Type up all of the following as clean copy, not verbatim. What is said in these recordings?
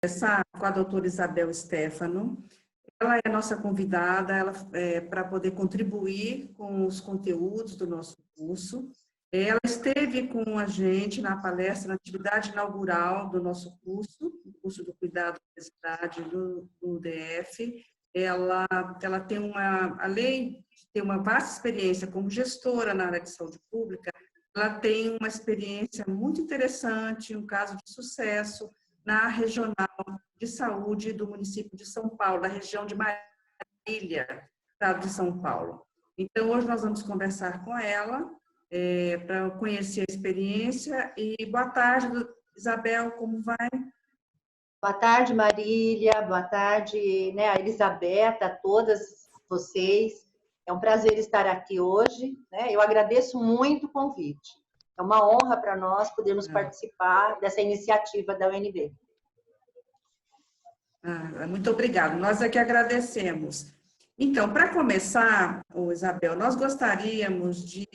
Começar com a doutora Isabel Stefano. Ela é a nossa convidada para poder contribuir com os conteúdos do nosso curso. Ela esteve com a gente na palestra, na atividade inaugural do nosso curso, o curso do cuidado da obesidade do DF. Ela tem além de ter uma vasta experiência como gestora na área de saúde pública, ela tem uma experiência muito interessante, um caso de sucesso na regional de saúde do município de São Paulo, da região de Marília, estado de São Paulo. Então, hoje nós vamos conversar com ela para conhecer a experiência. E boa tarde, Isabel, como vai? Boa tarde, Marília, boa tarde, né, a Elisabetta, a todas vocês. É um prazer estar aqui hoje, né? Eu agradeço muito o convite. É uma honra para nós podermos participar dessa iniciativa da UNB. Muito obrigada. Nós é que agradecemos. Então, para começar, Isabel, nós gostaríamos de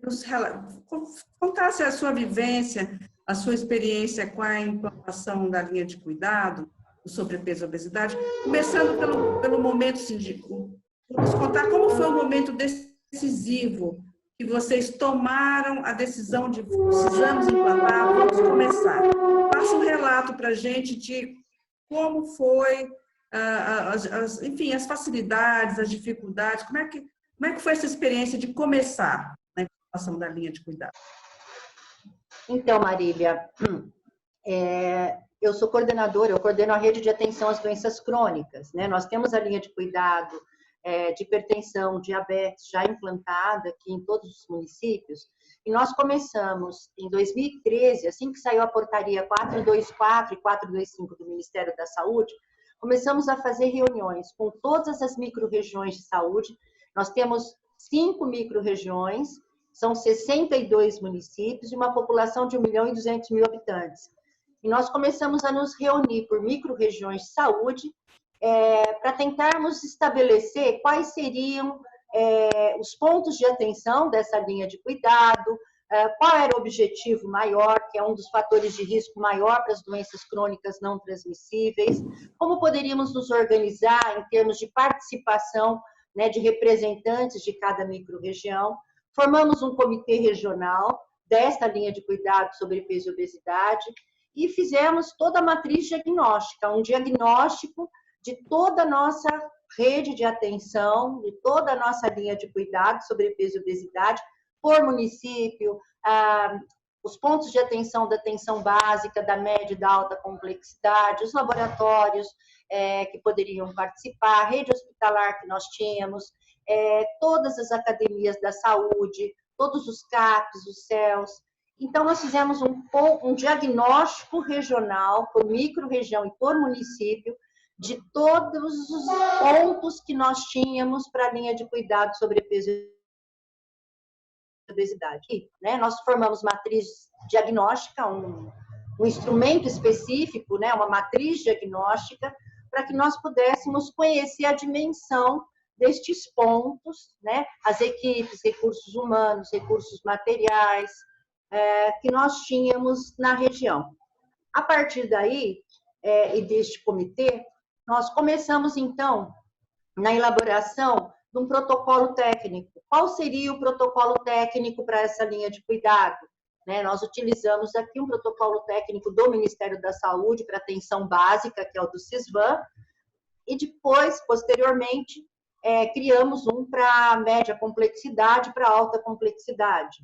você nos contasse a sua vivência, a sua experiência com a implantação da linha de cuidado do sobrepeso e obesidade, começando pelo momento, síndico, nos contar como foi o momento decisivo que vocês tomaram a decisão de precisamos implantar, vamos começar. Faça um relato para a gente de como foi, enfim, as facilidades, as dificuldades, como é que foi essa experiência de começar na implantação da linha de cuidado? Então, Marília, eu sou coordenadora, eu coordeno a rede de atenção às doenças crônicas, né? Nós temos a linha de cuidado de hipertensão, diabetes já implantada aqui em todos os municípios, e nós começamos em 2013, assim que saiu a portaria 424 e 425 do Ministério da Saúde, começamos a fazer reuniões com todas as micro-regiões de saúde. Nós temos 5 micro-regiões, são 62 municípios e uma população de 1.200.000 habitantes. E nós começamos a nos reunir por micro-regiões de saúde para tentarmos estabelecer quais seriam os pontos de atenção dessa linha de cuidado, qual era o objetivo maior, que é um dos fatores de risco maior para as doenças crônicas não transmissíveis, como poderíamos nos organizar em termos de participação, né, de representantes de cada micro-região. Formamos um comitê regional desta linha de cuidado sobre peso e obesidade e fizemos toda a matriz diagnóstica, um diagnóstico de toda a nossa rede de atenção, de toda a nossa linha de cuidado sobre peso e obesidade, por município, os pontos de atenção da atenção básica, da média e da alta complexidade, os laboratórios que poderiam participar, a rede hospitalar que nós tínhamos, todas as academias da saúde, todos os CAPs, os CELS. Então, nós fizemos um diagnóstico regional, por micro-região e por município, de todos os pontos que nós tínhamos para a linha de cuidado sobre peso e obesidade. E, né, nós formamos matriz diagnóstica, um instrumento específico, né, uma matriz diagnóstica, para que nós pudéssemos conhecer a dimensão destes pontos, né, as equipes, recursos humanos, recursos materiais, que nós tínhamos na região. A partir daí, e deste comitê, nós começamos, então, na elaboração de um protocolo técnico. Qual seria o protocolo técnico para essa linha de cuidado? Né, nós utilizamos aqui um protocolo técnico do Ministério da Saúde para atenção básica, que é o do CISVAN, e depois, posteriormente, criamos um para média complexidade, para alta complexidade.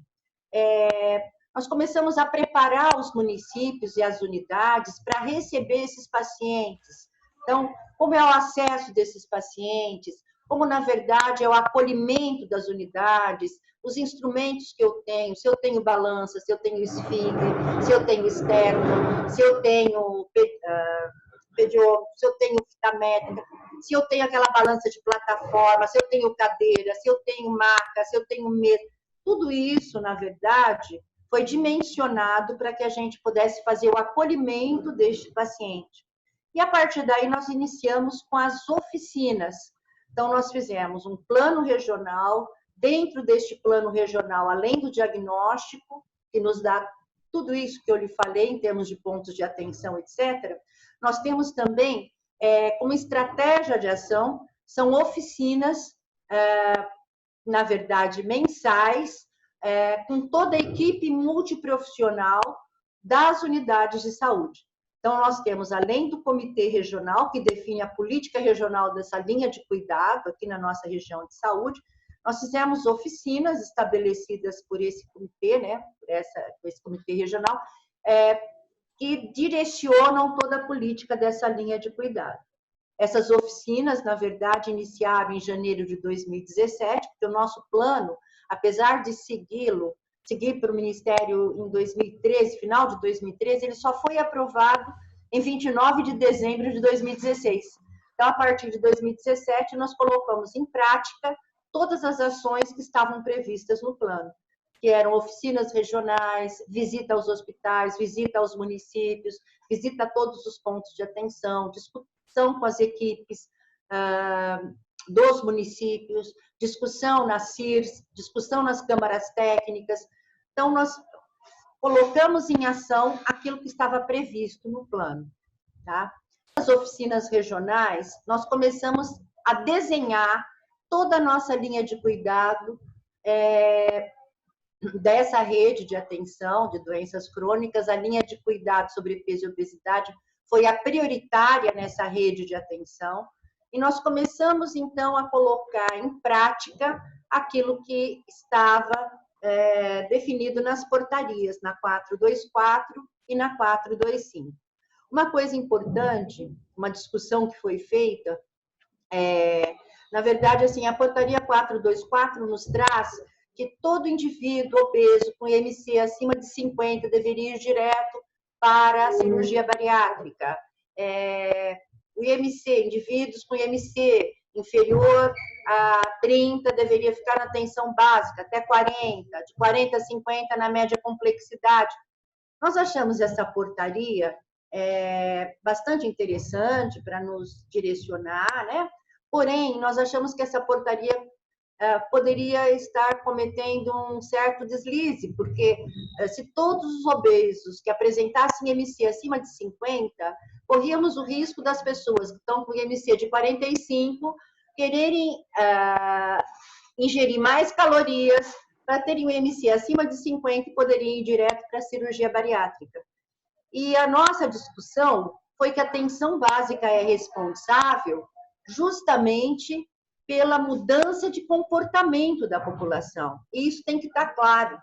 Nós começamos a preparar os municípios e as unidades para receber esses pacientes. Então, como é o acesso desses pacientes, como, na verdade, é o acolhimento das unidades, os instrumentos que eu tenho, se eu tenho balança, se eu tenho esfíncter, se eu tenho externo, se eu tenho pediômetro, se eu tenho fita métrica, se eu tenho aquela balança de plataforma, se eu tenho cadeira, se eu tenho maca, se eu tenho mesa. Tudo isso, na verdade, foi dimensionado para que a gente pudesse fazer o acolhimento deste paciente. E, a partir daí, nós iniciamos com as oficinas. Então, nós fizemos um plano regional. Dentro deste plano regional, além do diagnóstico, que nos dá tudo isso que eu lhe falei em termos de pontos de atenção, etc., nós temos também, como estratégia de ação, são oficinas, na verdade, mensais, com toda a equipe multiprofissional das unidades de saúde. Então, nós temos, além do comitê regional, que define a política regional dessa linha de cuidado aqui na nossa região de saúde, nós fizemos oficinas estabelecidas por esse comitê, né, por esse comitê regional, que direcionam toda a política dessa linha de cuidado. Essas oficinas, na verdade, iniciaram em janeiro de 2017, porque o nosso plano, apesar de seguir para o Ministério em 2013, final de 2013, ele só foi aprovado em 29 de dezembro de 2016. Então, a partir de 2017, nós colocamos em prática todas as ações que estavam previstas no plano, que eram oficinas regionais, visita aos hospitais, visita aos municípios, visita a todos os pontos de atenção, discussão com as equipes dos municípios, discussão nas CIRs, discussão nas câmaras técnicas. Então, nós colocamos em ação aquilo que estava previsto no plano. Tá? As oficinas regionais, nós começamos a desenhar toda a nossa linha de cuidado dessa rede de atenção de doenças crônicas. A linha de cuidado sobre peso e obesidade foi a prioritária nessa rede de atenção, e nós começamos, então, a colocar em prática aquilo que estava definido nas portarias, na 424 e na 425. Uma coisa importante, uma discussão que foi feita, na verdade, assim, a portaria 424 nos traz que todo indivíduo obeso com IMC acima de 50 deveria ir direto para a cirurgia bariátrica. O IMC, indivíduos com IMC inferior a 30 deveria ficar na atenção básica, até 40, de 40 a 50 na média complexidade. Nós achamos essa portaria bastante interessante para nos direcionar, né? Porém, nós achamos que essa portaria poderia estar cometendo um certo deslize, porque se todos os obesos que apresentassem IMC acima de 50, corríamos o risco das pessoas que estão com IMC de 45 quererem ingerir mais calorias para terem um IMC acima de 50 e poderiam ir direto para a cirurgia bariátrica. E a nossa discussão foi que a atenção básica é responsável justamente pela mudança de comportamento da população. E isso tem que estar claro.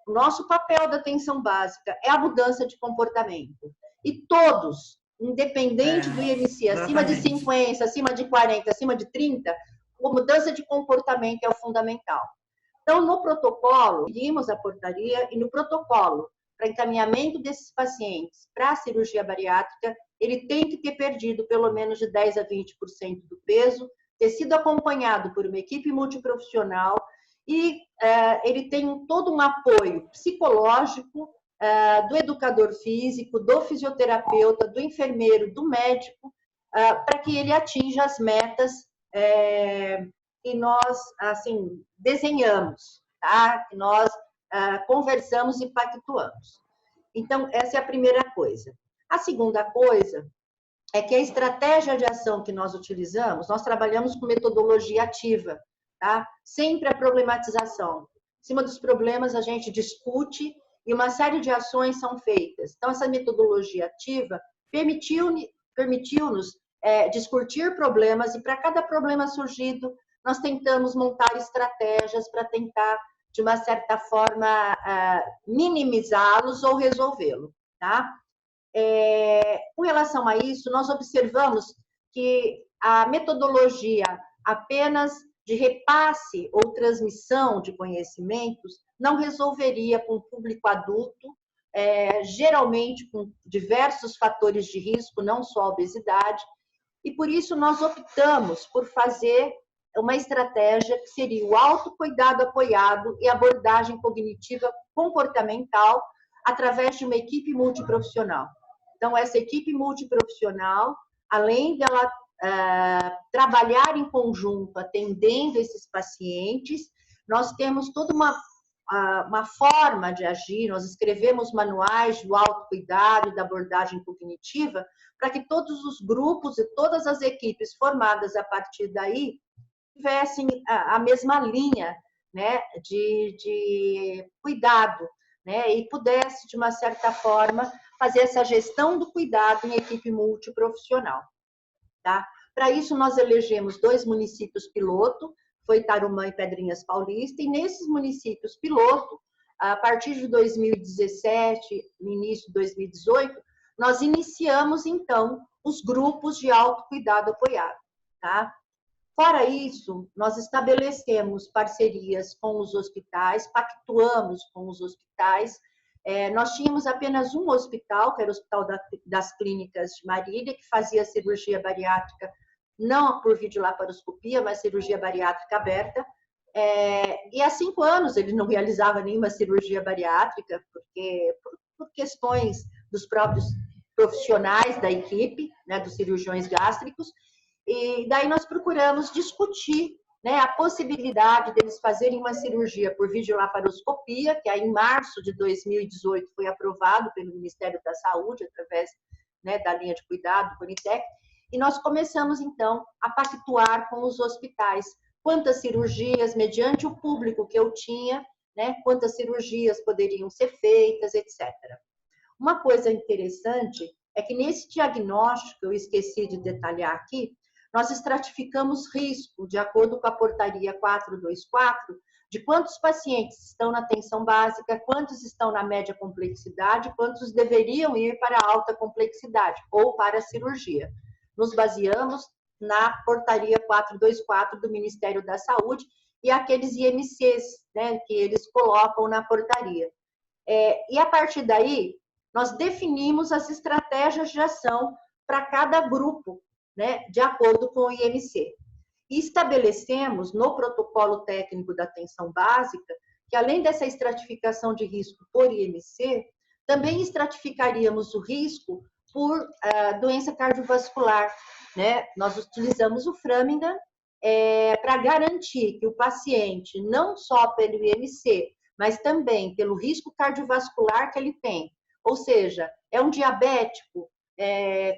O nosso papel da atenção básica é a mudança de comportamento. E todos, independente do IMC, acima de 50, acima de 40, acima de 30, a mudança de comportamento é o fundamental. Então, no protocolo, seguimos a portaria, e no protocolo, para encaminhamento desses pacientes para a cirurgia bariátrica, ele tem que ter perdido pelo menos de 10% a 20% do peso, ter sido acompanhado por uma equipe multiprofissional, e ele tem todo um apoio psicológico do educador físico, do fisioterapeuta, do enfermeiro, do médico, para que ele atinja as metas que nós, assim, desenhamos, tá? Que nós conversamos e pactuamos. Então, essa é a primeira coisa. A segunda coisa é que a estratégia de ação que nós utilizamos, nós trabalhamos com metodologia ativa, tá? Sempre a problematização. Em cima dos problemas, a gente discute e uma série de ações são feitas. Então, essa metodologia ativa permitiu-nos discutir problemas, e para cada problema surgido, nós tentamos montar estratégias para tentar, de uma certa forma, minimizá-los ou resolvê-lo, tá? Com relação a isso, nós observamos que a metodologia apenas de repasse ou transmissão de conhecimentos não resolveria com o público adulto, geralmente com diversos fatores de risco, não só a obesidade, e por isso nós optamos por fazer uma estratégia que seria o autocuidado apoiado e abordagem cognitiva comportamental através de uma equipe multiprofissional. Então, essa equipe multiprofissional, além dela trabalhar em conjunto, atendendo esses pacientes, nós temos toda uma uma forma de agir, nós escrevemos manuais do autocuidado e da abordagem cognitiva para que todos os grupos e todas as equipes formadas a partir daí tivessem a mesma linha, né, de cuidado, né, e pudesse, de uma certa forma, fazer essa gestão do cuidado em equipe multiprofissional. Tá? Para isso, nós elegemos 2 municípios piloto, foi Tarumã e Pedrinhas Paulista, e nesses municípios piloto, a partir de 2017, no início de 2018, nós iniciamos, então, os grupos de autocuidado apoiado. Tá? Fora isso, nós estabelecemos parcerias com os hospitais, pactuamos com os hospitais. Nós tínhamos apenas um hospital, que era o Hospital das Clínicas de Marília, que fazia cirurgia bariátrica, não por videolaparoscopia, mas cirurgia bariátrica aberta. E há 5 anos ele não realizava nenhuma cirurgia bariátrica, por questões dos próprios profissionais da equipe, né, dos cirurgiões gástricos. E daí nós procuramos discutir, né, a possibilidade deles fazerem uma cirurgia por videolaparoscopia, que aí em março de 2018 foi aprovado pelo Ministério da Saúde, através, né, da linha de cuidado do Conitec, e nós começamos, então, a pactuar com os hospitais quantas cirurgias, mediante o público que eu tinha, né, quantas cirurgias poderiam ser feitas, etc. Uma coisa interessante é que nesse diagnóstico, eu esqueci de detalhar aqui, nós estratificamos risco, de acordo com a portaria 424, de quantos pacientes estão na atenção básica, quantos estão na média complexidade, quantos deveriam ir para a alta complexidade ou para a cirurgia. Nos baseamos na portaria 424 do Ministério da Saúde e aqueles IMCs, né, que eles colocam na portaria. E a partir daí, nós definimos as estratégias de ação para cada grupo, né, de acordo com o IMC. E estabelecemos no protocolo técnico da atenção básica que, além dessa estratificação de risco por IMC, também estratificaríamos o risco por doença cardiovascular, né? Nós utilizamos o Framingham para garantir que o paciente, não só pelo IMC, mas também pelo risco cardiovascular que ele tem, ou seja, é um diabético,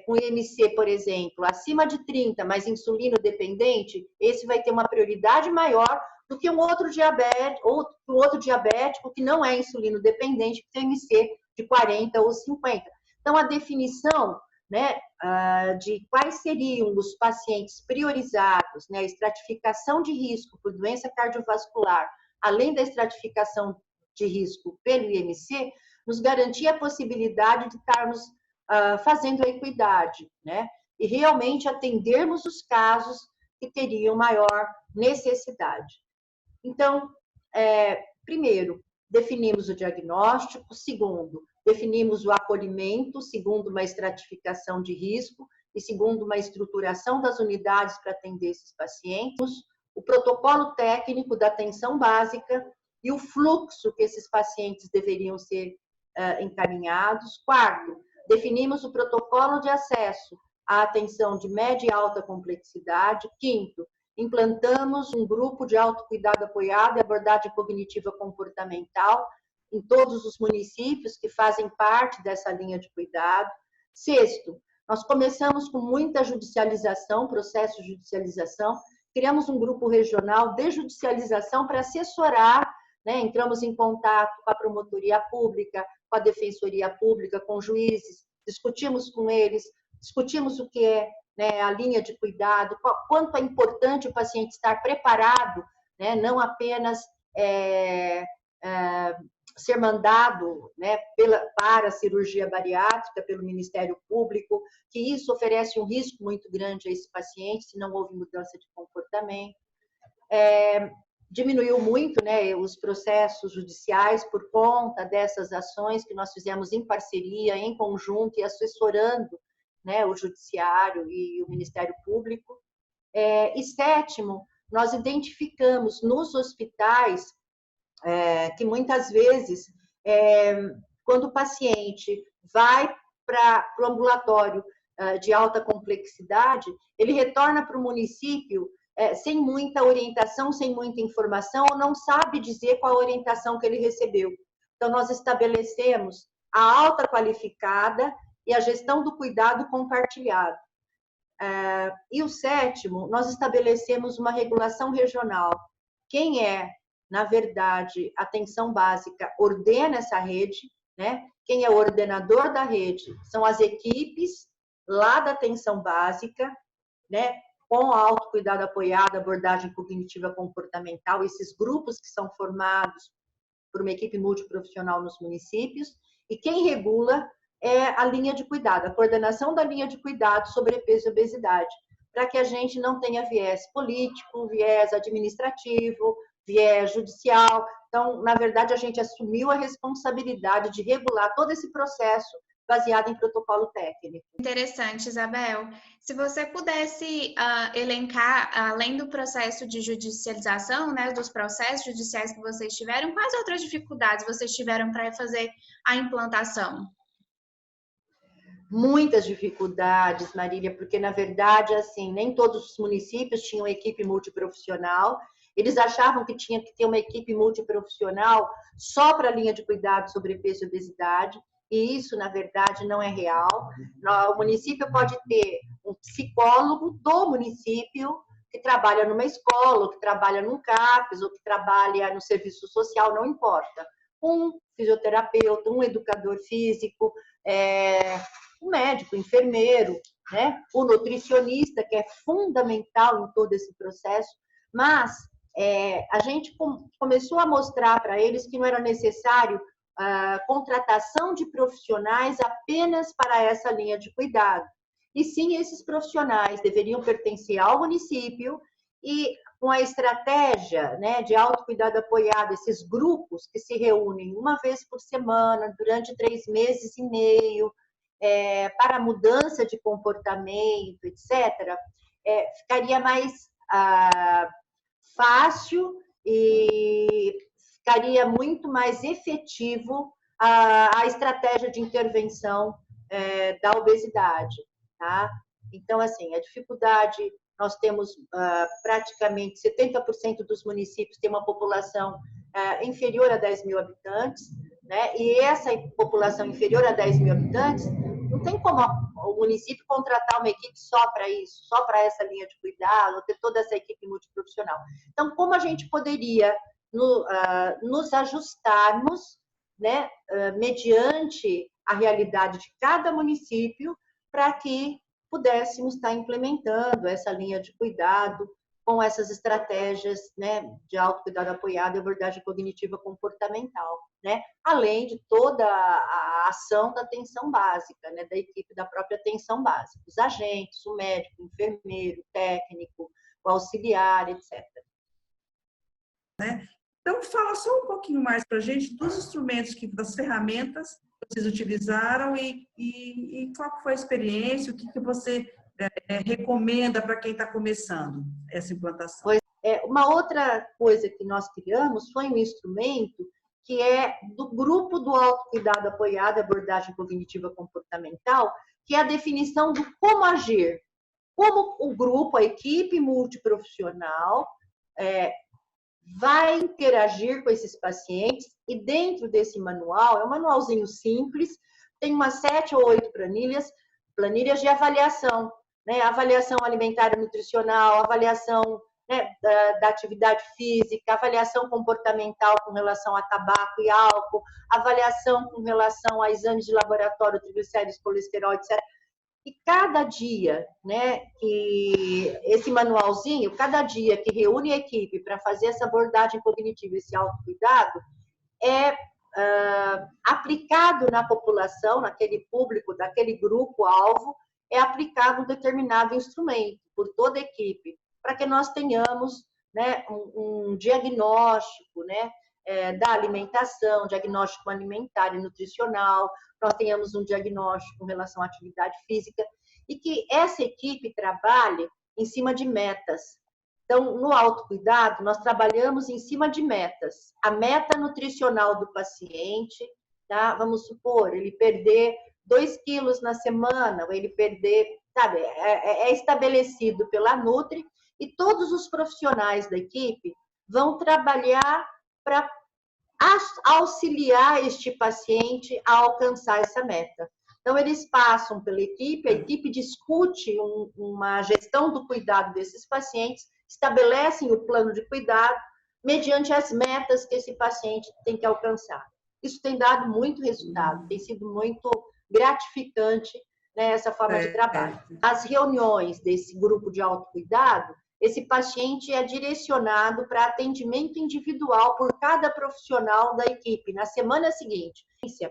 com IMC, por exemplo, acima de 30, mas insulino dependente, esse vai ter uma prioridade maior do que um outro diabético que não é insulino dependente, que tem IMC de 40 ou 50. Então, a definição, né, de quais seriam os pacientes priorizados, né, a estratificação de risco por doença cardiovascular, além da estratificação de risco pelo IMC, nos garantia a possibilidade de estarmos fazendo a equidade, né? E realmente atendermos os casos que teriam maior necessidade. Então, primeiro, definimos o diagnóstico. Segundo, definimos o acolhimento, segundo uma estratificação de risco e segundo uma estruturação das unidades para atender esses pacientes, o protocolo técnico da atenção básica e o fluxo que esses pacientes deveriam ser encaminhados. Quarto, definimos o protocolo de acesso à atenção de média e alta complexidade. Quinto, implantamos um grupo de autocuidado apoiado e abordagem cognitiva comportamental em todos os municípios que fazem parte dessa linha de cuidado. Sexto, nós começamos com muita judicialização, processo de judicialização, criamos um grupo regional de judicialização para assessorar, né? Entramos em contato com a promotoria pública, com a defensoria pública, com juízes, discutimos com eles, discutimos o que é, né, a linha de cuidado, quanto é importante o paciente estar preparado, né, não apenas ser mandado, né, para a cirurgia bariátrica pelo Ministério Público, que isso oferece um risco muito grande a esse paciente se não houve mudança de comportamento. Diminuiu muito, né, os processos judiciais por conta dessas ações que nós fizemos em parceria, em conjunto e assessorando, né, o Judiciário e o Ministério Público. E sétimo, nós identificamos nos hospitais que muitas vezes, quando o paciente vai para o ambulatório de alta complexidade, ele retorna para o município sem muita orientação, sem muita informação, ou não sabe dizer qual a orientação que ele recebeu. Então, nós estabelecemos a alta qualificada e a gestão do cuidado compartilhado. E o sétimo, nós estabelecemos uma regulação regional. Quem é, na verdade, atenção básica, ordena essa rede, né? Quem é o ordenador da rede são as equipes lá da atenção básica, né? Com autocuidado apoiado, abordagem cognitiva comportamental, esses grupos que são formados por uma equipe multiprofissional nos municípios, e quem regula é a linha de cuidado, a coordenação da linha de cuidado sobrepeso e obesidade, para que a gente não tenha viés político, viés administrativo, viés judicial. Então, na verdade, a gente assumiu a responsabilidade de regular todo esse processo baseado em protocolo técnico. Interessante, Isabel. Se você pudesse elencar, além do processo de judicialização, né, dos processos judiciais que vocês tiveram, quais outras dificuldades vocês tiveram para fazer a implantação? Muitas dificuldades, Marília, porque, na verdade, assim, nem todos os municípios tinham equipe multiprofissional. Eles achavam que tinha que ter uma equipe multiprofissional só para a linha de cuidado sobrepeso e obesidade, e isso, na verdade, não é real. O município pode ter um psicólogo do município que trabalha numa escola, ou que trabalha num CAPES, ou que trabalha no serviço social, não importa. Um fisioterapeuta, um educador físico, o médico, o enfermeiro, né? O nutricionista, que é fundamental em todo esse processo, mas a gente começou a mostrar para eles que não era necessário a contratação de profissionais apenas para essa linha de cuidado, e sim esses profissionais deveriam pertencer ao município e com a estratégia, né, de autocuidado apoiado, esses grupos que se reúnem uma vez por semana, durante 3 meses e meio, para mudança de comportamento, etc., ficaria mais fácil e ficaria muito mais efetivo a estratégia de intervenção da obesidade, tá? Então, assim, a dificuldade, nós temos praticamente 70% dos municípios tem uma população inferior a 10 mil habitantes, né? E essa população inferior a 10 mil habitantes, não tem como o município contratar uma equipe só para isso, só para essa linha de cuidado, ou ter toda essa equipe multiprofissional. Então, como a gente poderia nos ajustarmos, né, mediante a realidade de cada município, para que pudéssemos estar implementando essa linha de cuidado com essas estratégias, né, de autocuidado apoiado e abordagem cognitiva comportamental, né, além de toda a ação da atenção básica, né, da equipe da própria atenção básica, os agentes, o médico, o enfermeiro, o técnico, o auxiliar, etc. Né? Então, fala só um pouquinho mais para a gente dos instrumentos, das ferramentas que vocês utilizaram e qual foi a experiência, o que você recomenda para quem está começando essa implantação? Uma outra coisa que nós criamos foi um instrumento que é do grupo do autocuidado apoiado, abordagem cognitiva comportamental, que é a definição do como agir, como o grupo, a equipe multiprofissional, vai interagir com esses pacientes, e dentro desse manual, é um manualzinho simples, tem umas 7 ou 8 planilhas de avaliação, né? Avaliação alimentar e nutricional, avaliação, né, da atividade física, avaliação comportamental com relação a tabaco e álcool, avaliação com relação a exames de laboratório, triglicéridos, colesterol, etc. E cada dia, né, que esse manualzinho, cada dia que reúne a equipe para fazer essa abordagem cognitiva, esse autocuidado, aplicado na população, naquele público, daquele grupo-alvo, é aplicado um determinado instrumento por toda a equipe, para que nós tenhamos, né, um diagnóstico, né, da alimentação, diagnóstico alimentar e nutricional, nós tenhamos um diagnóstico com relação à atividade física, e que essa equipe trabalhe em cima de metas. Então, no autocuidado, nós trabalhamos em cima de metas. A meta nutricional do paciente, tá? Vamos supor, ele perder 2 quilos na semana, ou ele perder, sabe, é estabelecido pela Nutri, e todos os profissionais da equipe vão trabalhar para auxiliar este paciente a alcançar essa meta. Então, eles passam pela equipe, a equipe discute uma gestão do cuidado desses pacientes, estabelecem o plano de cuidado mediante as metas que esse paciente tem que alcançar. Isso tem dado muito resultado, tem sido muito gratificante, né, essa forma de trabalho. As reuniões desse grupo de autocuidado, esse paciente é direcionado para atendimento individual por cada profissional da equipe. Na semana seguinte,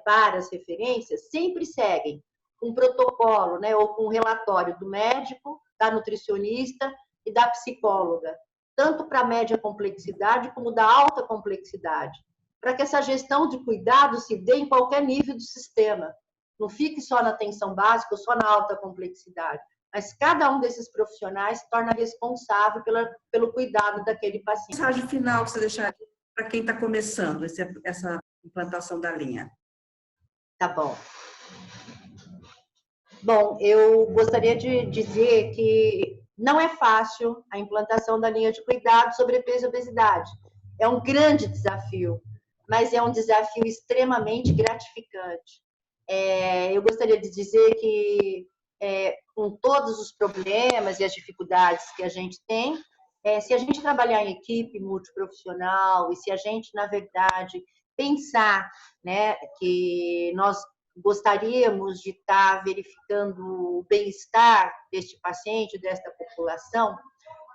para as referências, sempre seguem um protocolo, né, ou com um relatório do médico, da nutricionista e da psicóloga, tanto para a média complexidade como da alta complexidade, para que essa gestão de cuidado se dê em qualquer nível do sistema. Não fique só na atenção básica ou só na alta complexidade, mas cada um desses profissionais se torna responsável pelo cuidado daquele paciente. Mensagem final que você deixaria para quem está começando essa implantação da linha? Tá bom. Bom, eu gostaria de dizer que não é fácil a implantação da linha de cuidado sobrepeso e obesidade. É um grande desafio, mas é um desafio extremamente gratificante. Eu gostaria de dizer que, com todos os problemas e as dificuldades que a gente tem, se a gente trabalhar em equipe multiprofissional e se a gente, na verdade, pensar, né, que nós gostaríamos de estar verificando o bem-estar deste paciente, desta população,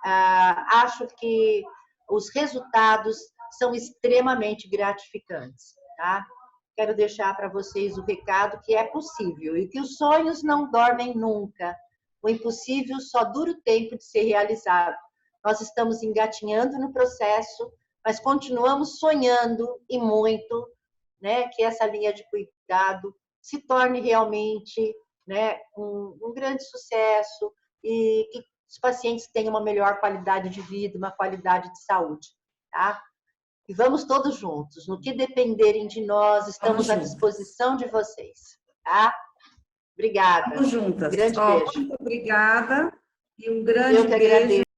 acho que os resultados são extremamente gratificantes, tá? Quero deixar para vocês o recado que é possível e que os sonhos não dormem nunca. O impossível só dura o tempo de ser realizado. Nós estamos engatinhando no processo, mas continuamos sonhando e muito, né, que essa linha de cuidado se torne realmente, né, um grande sucesso e que os pacientes tenham uma melhor qualidade de vida, uma qualidade de saúde, tá? E vamos todos juntos. No que dependerem de nós, estamos à disposição de vocês, tá? Obrigada. Vamos juntas. Grande beijo. Muito obrigada e um grande Eu que beijo. agradeço.